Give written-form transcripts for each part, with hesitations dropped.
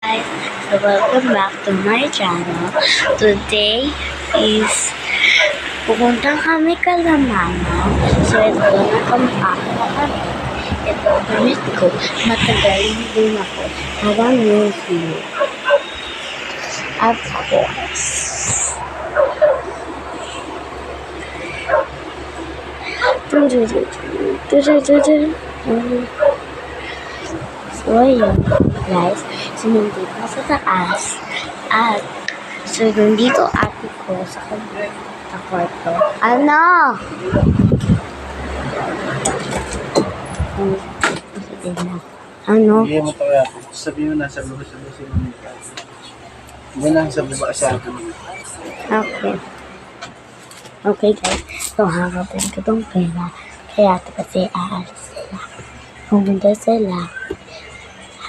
Guys, so welcome back to my channel. Today is pupunta kami Kalamana. So ito na kami kami. Ito gamit ko. Matagal din ako. Habang yung view. Of course. So, yun, guys. So, nandito na sa taas. At, so, nandito ate ko sa kwarto. Ano? Ano? Hindi mo tayo. Sabihin mo na sa lubos mo. Hindi lang sa baba sa akin. Okay. Okay, guys. So, hangapin ko itong pera. Kaya ito kasi aalis sila. Pumunta sila.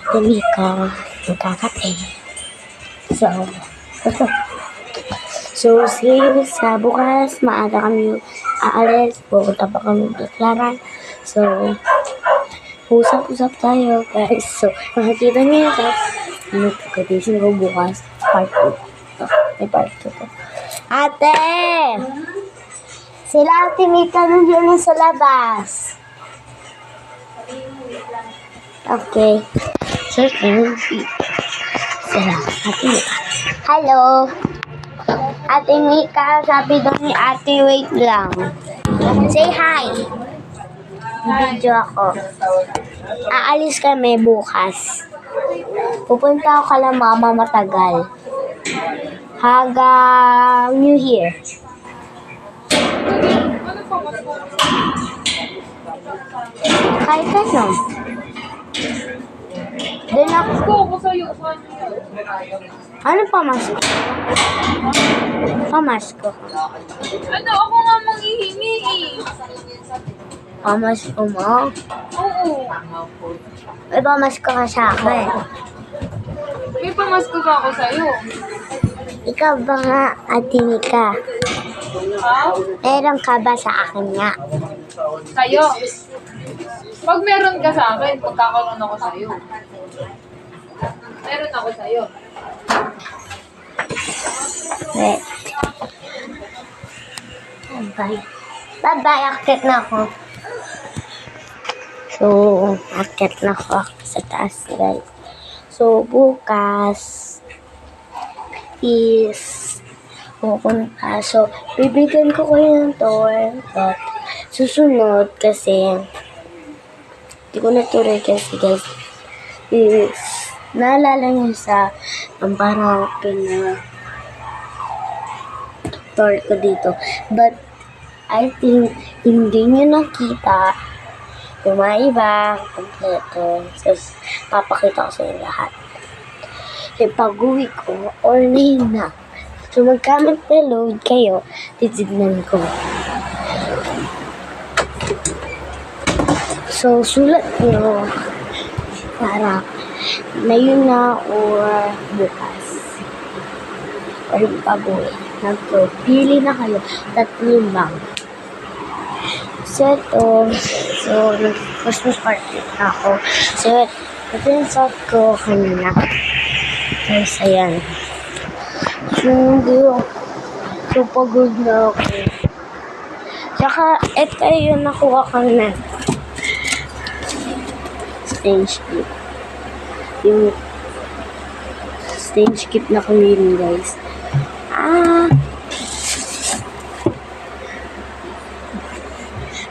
Ate Mika, magkakape. So, see you sa bukas. Maaga kami aalis. Pupunta pa kami deklaran. So, usap-usap tayo, guys. So, makikita niyo sa pagkatising ko bukas. Part 2. May part 2 ko. Ate! Sila Ate Mika nandiyan sa labas. Okay. So, sila. Ate Mika. Hello! Ate Mika, sabi daw ni Ate, wait lang. Say hi! Video ako. Aalis kami bukas. Pupunta ako kala mama matagal. Hanggang New Year. Kahit ano. Doon ako. Ano pamasko? Pamasko. Ano? Ako nga manghihingi eh. Pamasko mo? Oo. May pamasko ka sa akin. May pamasko ba ako sa'yo? Ikaw ba nga, Ate Mika? Ha? Meron ka ba sa akin nga? Sa'yo? Pag meron ka sa akin, pagkakaroon ako sa'yo. Meron ako sa'yo. Wait. Bye. Bye-bye. Akit na ako. So, akit na ako sa taas, guys. So, bukas is pupunta. So, bibigyan ko kayo ng tour. But, susunod kasi hindi ko natuloy kasi, guys, is naalala niyo sa ang parang tour ko dito. But, I think hindi niyo nakita yung mga iba kompleto. So, papakita ko sa inyo lahat. E pag-uwi ko, or na. So, mag-comment below kayo, titignan ko. So, sulat nyo para ngayon na or bukas. Or pag-uwi. Pili na kayo. 3 lang. So, ito. So, nag-Christmas party na ako. So, ito yung suot ko kanina. Guys, ayan. So, hindi ako. So, pagod na ako. Tsaka, ito yung nakuha ko na stage kit. Yung stage kit na ko yun, guys.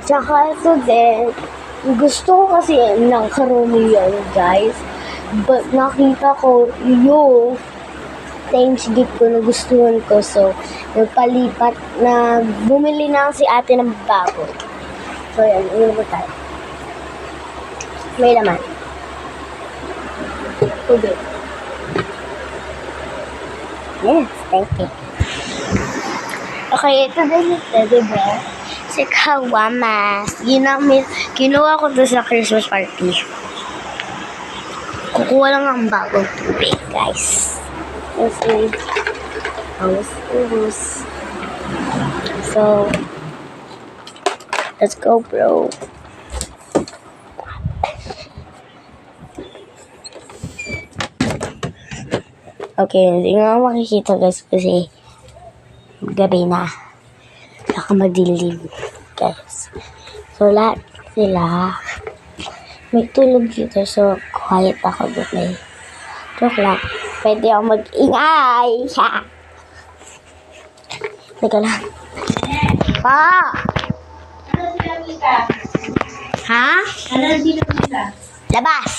Tsaka ito din, gusto ko kasi ng karumi yan, guys. But nakita ko yung times gift ko na gustuhan ko. So, nagpalipat na bumili na si ate ng bago. So, yan. Iyon mo tayo. May laman. Tubig. Yes, thank you. Okay, ito din yung teddy bear. Si Kawamas. Kinuha ko to sa Christmas party. Kukuha lang ang bagong tubig, guys. Okay. So, let's go, bro. Okay, hindi nga makikita guys kasi gabi na. Saka madilim guys. So lahat sila may tulog dito. So quiet ako doon. Joke lang. Pwede ako mag-ingay. Teka lang. Pa! Ano sila kita? Ha? Ano sila kita? Labas!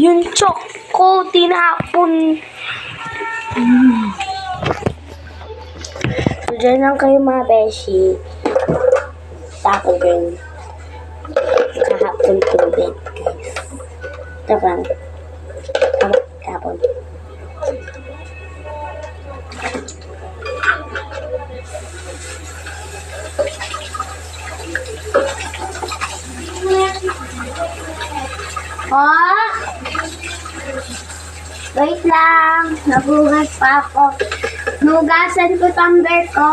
Yung choco, tinapon. So, dyan lang kayo mga beshi. Tako din. Kahapon tubig, guys. Tapang. Tapon. Oh! Wait lang. Nabugas pa ako. Nugasan ko tumbler ko.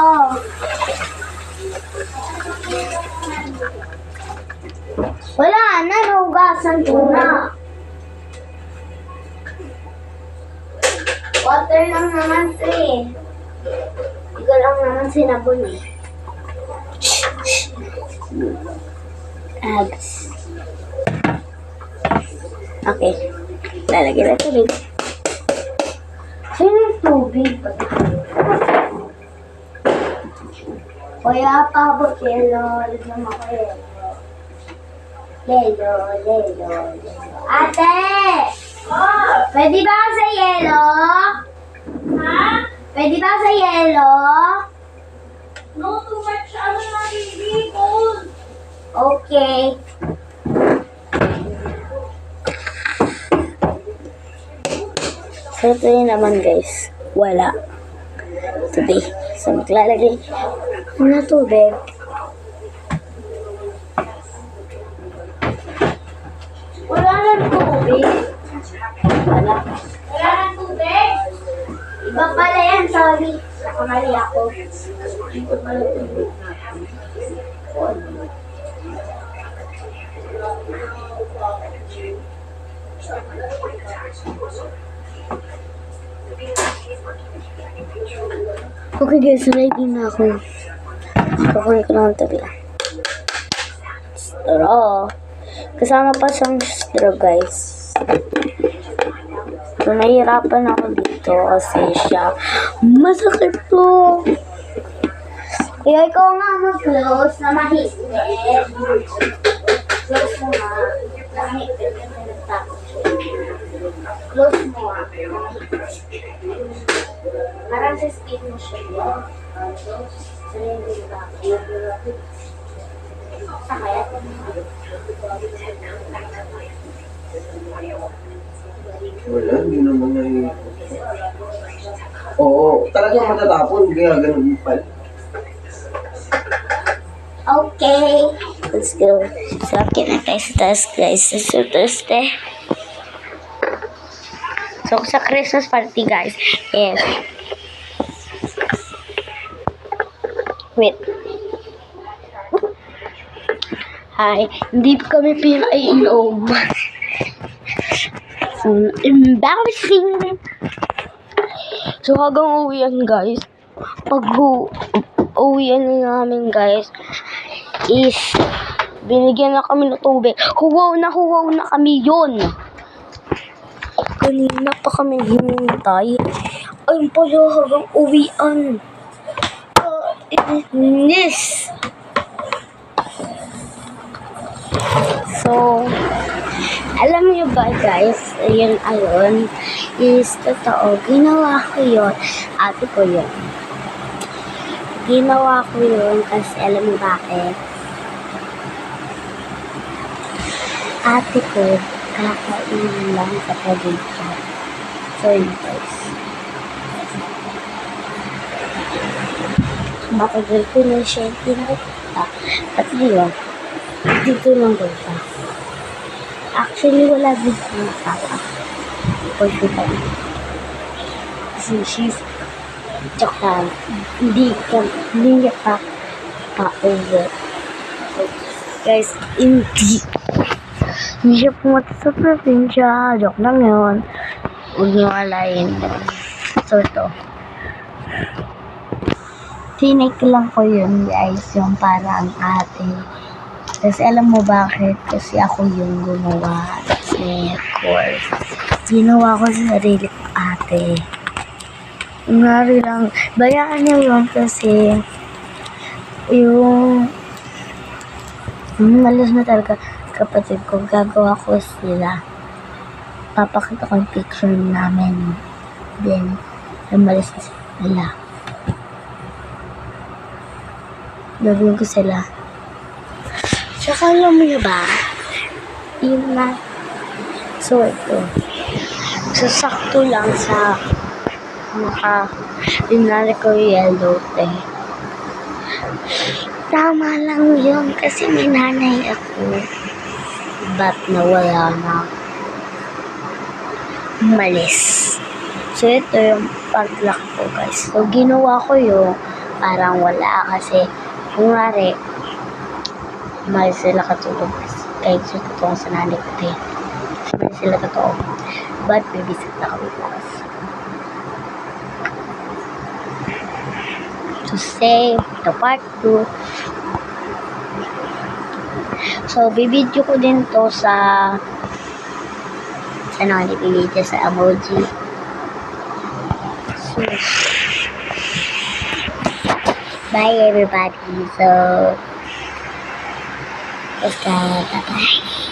Wala na. Nugasan ko na. Water lang naman ito eh. Ikaw lang naman sinabon eh. Eggs. Okay. Lalagyan na tubig. Sino yung tubig? Kuya, pabot yelo. Lagyan mo ko yelo. Yelo, yelo, yelo. Ate! Oh! Pwede ba sa yelo? Ha? Pwede ba sa yelo? No, too much. Ano na, baby? Cold. Okay. So, ito yun naman guys. Wala. Today. So, maglalagay na tubig. Wala nang tubig. Wala. Wala nang tubig? Iba pala yan. Sorry. Nakamali ako. Ito pala tubig. Okay guys, ready na ako. Kukunin ko na ang tabi. Straw. Kasama pa siyang straw guys. So, nahihirapan ako dito kasi siya masakit to. Kaya ikaw nga mag-close na mahigit. Close mo nga. Mahigit. Close mo nga. Parang sa speed mo siya. Sarili ba? Kaya? Wala, hindi naman na yun. Oo, talagang matatapon. Kaya ganun pa. Okay. Let's go. So, akin na tayo sa task, guys. So, Thursday. So, sa Christmas party, guys. Yes. Wait. Hi. Hindi kami pinainom. Embarrassing. So, hanggang uwian, guys. Pag uwian na namin, guys, is binigyan na kami ng tubig. Huwaw na kami yun. Kanina pa kami hinintay. Ayun pala hanggang uwian. Inis. So, alam niyo ba guys, ayun, is totoo. Ginawa ko yun. Ate ko yun. Ginawa ko yun kasi alam mo bakit? Ate ko, kakainin lang sa pagkakas. So, yun guys. Matagal ko na siya tinakita. At yun, dito lang guys. Actually, wala din sa mga papa. For sure pa. Kasi she's tsaka hindi niya pa over. So, guys, hindi. Hindi siya pumunta sa probinsya. Joke lang yun. Huwag niyo alayin yun. So, ito. Tinake lang ko yun, guys. Yung parang ate. Kasi alam mo bakit? Kasi ako yung gumawa. Kasi, of course, ginawa ko sa sarili ko ate. Ngari lang. Bayaan niyo yun kasi yung malas na talaga kapatid ko. Gagawa ko sila. Papakita ko yung picture namin. Then, lumalas na sila. Gagawin ko sila. Tsaka alam mo yun ba? Yun na. So, ito. Sasakto lang sa dinari ko yung yellow te. Tama lang yun kasi may nanay ako. Ba't nawala na? Malis. So, ito yung pag-lock ko, guys. So, ginawa ko yung parang wala kasi kunwari malis sila katulog kahit sa totoong sa nanay ko tayo. Malis sila totoo. But, babysit na kami bukas. To save the part 2. So, bibidyo ko din to sa nipilita sa emoji. So, bye everybody. So, let's go. Bye-bye.